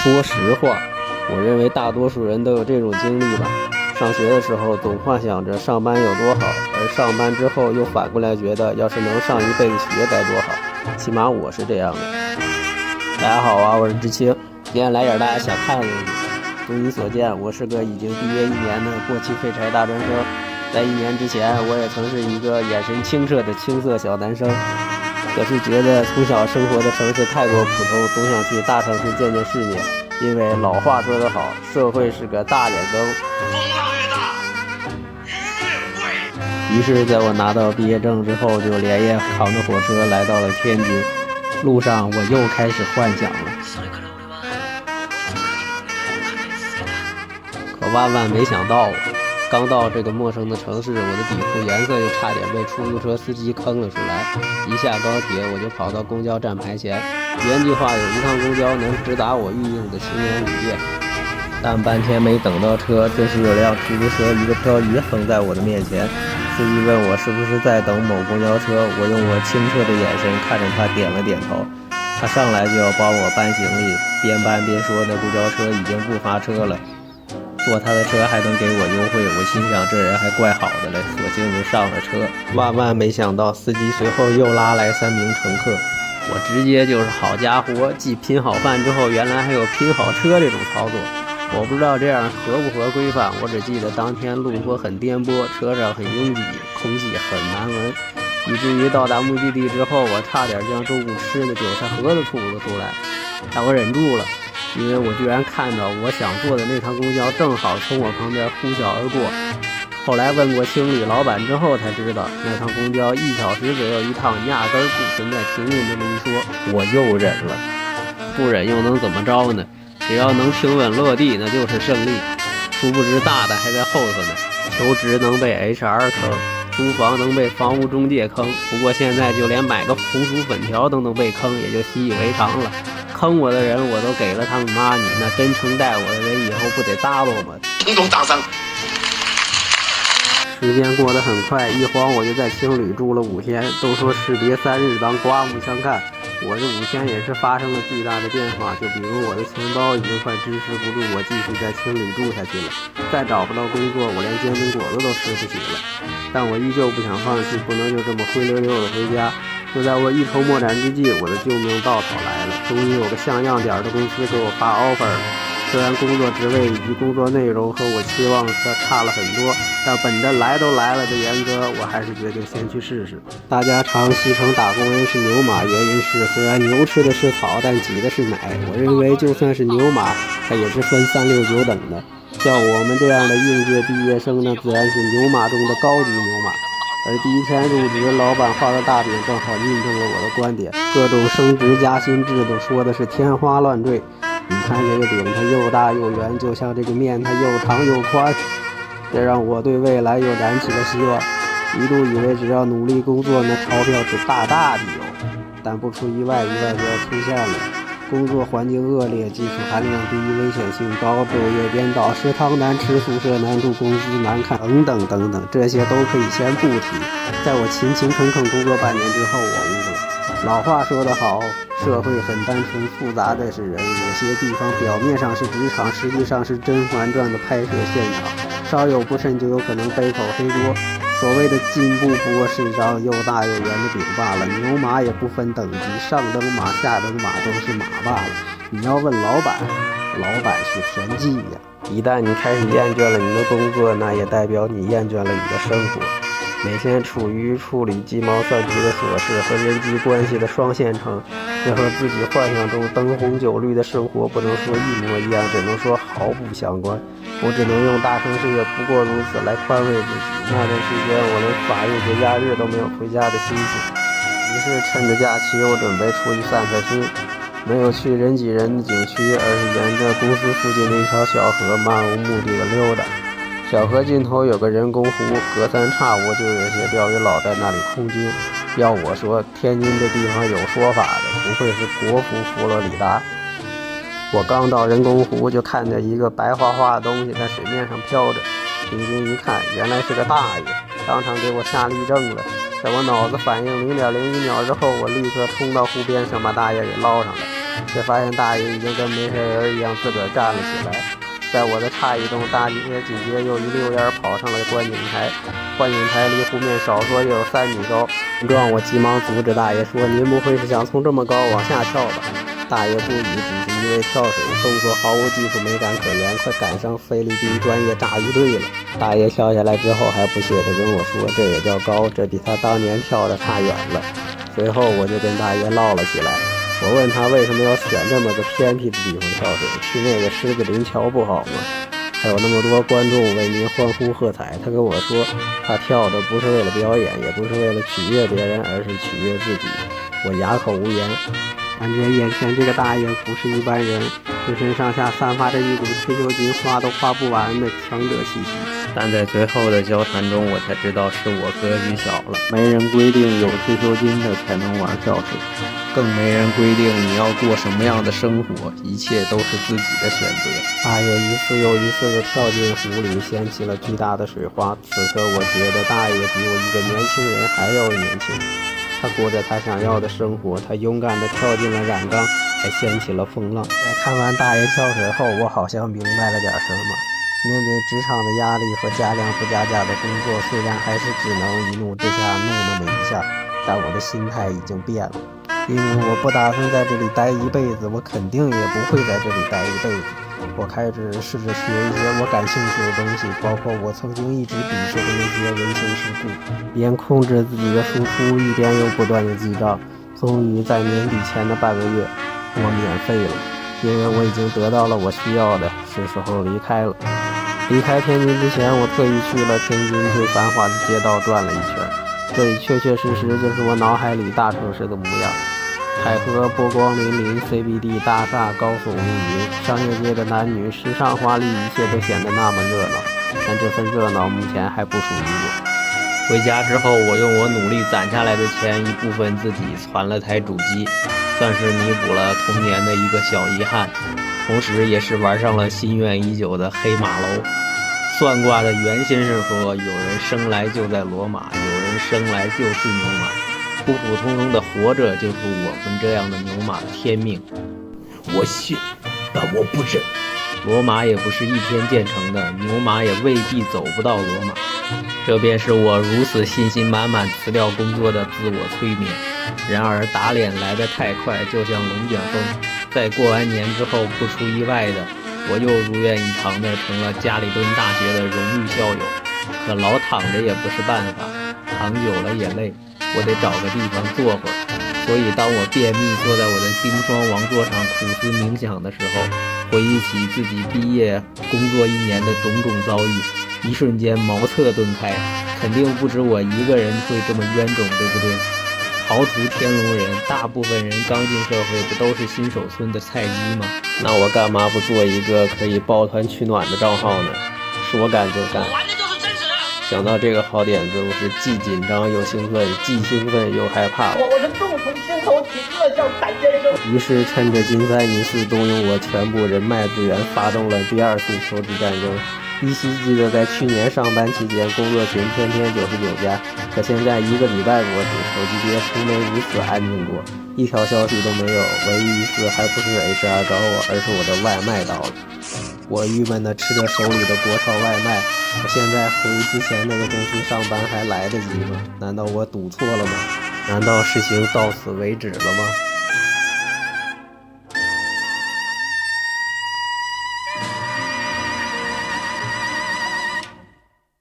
说实话，我认为大多数人都有这种经历吧。上学的时候总幻想着上班有多好，而上班之后又反过来觉得要是能上一辈子学该多好。起码我是这样的。大家好啊，我是知青，今天来点大家想看的东西。如你所见，我是个已经毕业1年的过气废柴大专生。在1年之前，我也曾是一个眼神清澈的青涩小男生。可是觉得从小生活的城市太过普通，总想去大城市见见世面。因为老话说得好，社会是个大眼缸，风浪越大，鱼越贵。于是，在我拿到毕业证之后，就连夜扛着火车来到了天津。路上，我又开始幻想了，可万万没想到啊！刚到这个陌生的城市，我的底裤颜色就差点被出租车司机坑了出来。一下高铁，我就跑到公交站牌前，原计划有一趟公交能直达我预定的青年旅店，但半天没等到车，这时有辆出租车一个漂移横在我的面前。司机问我是不是在等某公交车，我用我清澈的眼神看着他，点了点头。他上来就要帮我搬行李，边搬边说那公交车已经不发车了，坐他的车还能给我优惠。我心想这人还怪好的嘞，索性就上了车。万万没想到，司机随后又拉来3名乘客，我直接就是好家伙，继拼好饭之后，原来还有拼好车这种操作。我不知道这样合不合规范，我只记得当天路坡很颠簸，车上很拥挤，空气很难闻，以至于到达目的地之后，我差点将中午吃的韭菜盒子吐了出来，但我忍住了。因为我居然看到我想坐的那趟公交正好从我旁边呼啸而过。后来问过青旅老板之后才知道，那趟公交1小时左右一趟，压根儿不存在停运这么一说。我又忍了，不忍又能怎么着呢？只要能平稳落地，那就是胜利。殊不知大的还在后头呢，求职能被 HR 坑，租房能被房屋中介坑，不过现在就连买个红薯粉条都能被坑，也就习以为常了。坑我的人我都给了他们money，那真诚待我的人以后不得 double 吗？通通当上。时间过得很快，一晃我就在青旅住了5天。都说士别3日，当刮目相看。我这5天也是发生了巨大的变化，就比如我的钱包已经快支持不住我继续在青旅住下去了。再找不到工作，我连煎饼果子都吃不起了。但我依旧不想放弃，不能就这么灰溜溜的回家。就在我一筹莫展之际，我的救命稻草来了，终于有个像样点的公司给我发 offer 了。虽然工作职位以及工作内容和我期望的差了很多，但本着来都来了的原则，我还是决定先去试试。大家常戏称打工人是牛马，原因是虽然牛吃的是草，但挤的是奶。我认为就算是牛马，它也是分3、6、9等的。像我们这样的应届毕业生呢，自然是牛马中的高级牛马。而第1天入职，老板画的大饼正好印证了我的观点，各种升职加薪制度说的是天花乱坠。你看这个饼，它又大又圆，就像这个面，它又长又宽，这让我对未来又燃起了希望。一度以为只要努力工作，那钞票是大大的有。但不出意外，意外就要出现了。工作环境恶劣，技术含量低，危险性高，昼夜颠倒，食堂难吃，宿舍难住，工资难看，等等等等，这些都可以先不提。在我勤勤恳恳工作半年之后，我悟了。老话说得好，社会很单纯，复杂的是人。有些地方表面上是职场，实际上是《甄嬛传》的拍摄现场，稍有不慎就有可能背口黑锅。所谓的进步不过是一张又大又圆的饼罢了，牛马也不分等级，上等马下等马都是马罢了。你要问老板，老板是田忌呀。一旦你开始厌倦了你的工作，那也代表你厌倦了你的生活。每天处于处理鸡毛蒜皮的琐事和人际关系的双线程，这和自己幻想中灯红酒绿的生活不能说一模一样，只能说毫不相关。我只能用大城市也不过如此来宽慰自己。那段时间我连法定节假日都没有回家的心思，于是趁着假期我准备出去散散心，没有去人挤人的景区，而是沿着公司附近的一条小河漫无目的的溜达。小河尽头有个人工湖，隔三差五就有些钓鱼佬在那里空军。要我说，天津这地方有说法的，不愧是国服佛罗里达。我刚到人工湖，就看见一个白花花的东西在水面上飘着，定睛一看，原来是个大爷，当场给我下立正了。在我脑子反应0.01秒之后，我立刻冲到湖边上把大爷给捞上来。却发现大爷已经跟没事人一样自个儿站了起来。在我的诧异中，大爷紧接又一溜烟跑上了观景台。观景台离湖面少说也有3米高。撞我急忙阻止大爷说：“您不会是想从这么高往下跳吧？”大爷不语，只是因为跳水动作毫无技术美感可言，快赶上菲律宾专业炸鱼队了。大爷跳下来之后还不屑地跟我说：“这也叫高，这比他当年跳的差远了。”随后我就跟大爷唠了起来。我问他为什么要选这么个偏僻的地方跳水，去那个狮子林桥不好吗？还有那么多观众为您欢呼喝彩。他跟我说，他跳的不是为了表演，也不是为了取悦别人，而是取悦自己。我哑口无言，感觉眼前这个大爷不是一般人，浑身上下散发着一股退休金花都花不完的强者气息。但在随后的交谈中，我才知道是我格局小了。没人规定有退休金的才能玩跳水，更没人规定你要过什么样的生活，一切都是自己的选择。大爷一次又一次地跳进湖里，掀起了巨大的水花。此刻我觉得大爷比我一个年轻人还要年轻。他过着他想要的生活，他勇敢地跳进了染缸，还掀起了风浪。在看完大爷跳水后，我好像明白了点什么。面对职场的压力和加量不加价的工作，虽然还是只能一怒之下怒那么一下，但我的心态已经变了。因为我不打算在这里待一辈子，我肯定也不会在这里待一辈子。我开始试着学一些我感兴趣的东西，包括我曾经一直鄙视的那些人情世故，边控制自己的输出，一边又不断的记账。终于在年底前的半个月，我免费了，因为我已经得到了我需要的，是时候离开了。离开天津之前，我特意去了天津最繁华的街道转了一圈，这里确确实实就是我脑海里大城市的模样。海河波光粼粼， CBD 大厦高耸入云，商业街的男女时尚华丽，一切都显得那么热闹。但这份热闹目前还不属于我。回家之后，我用我努力攒下来的钱，一部分自己攒了台主机，算是弥补了童年的一个小遗憾，同时也是玩上了心愿已久的黑马楼。算卦的袁先生说，有人生来就在罗马，有人生来就是牛马，普普通通的活着就是我们这样的牛马的天命。我信，但我不忍。罗马也不是一天建成的，牛马也未必走不到罗马。这便是我如此信心满满辞掉工作的自我催眠。然而打脸来得太快，就像龙卷风，在过完年之后，不出意外的，我又如愿以偿的成了加里敦大学的荣誉校友。可老躺着也不是办法，躺久了也累，我得找个地方坐会儿。所以当我便秘坐在我的冰霜王座上苦思冥想的时候，回忆起自己毕业工作1年的种种遭遇，一瞬间茅塞顿开。肯定不止我一个人会这么冤种，对不对？刨除天龙人，大部分人刚进社会不都是新手村的菜鸡吗？那我干嘛不做一个可以抱团取暖的账号呢？说干就干。我玩的就是真实的。想到这个好点子，我是既紧张又兴奋，既兴奋又害怕。我是重从心头起，恶向胆边生。于是趁着金三银四动用我全部人脉资源，发动了第2次求职战争。依稀记得在去年上班期间，工作群天天99加，可现在1个礼拜过去，手机边从没如此安静过，一条消息都没有。唯一一次还不是 HR 找我，而是我的外卖到了。我郁闷地吃着手里的国潮外卖，我现在回之前那个公司上班还来得及吗？难道我赌错了吗？难道事情到此为止了吗？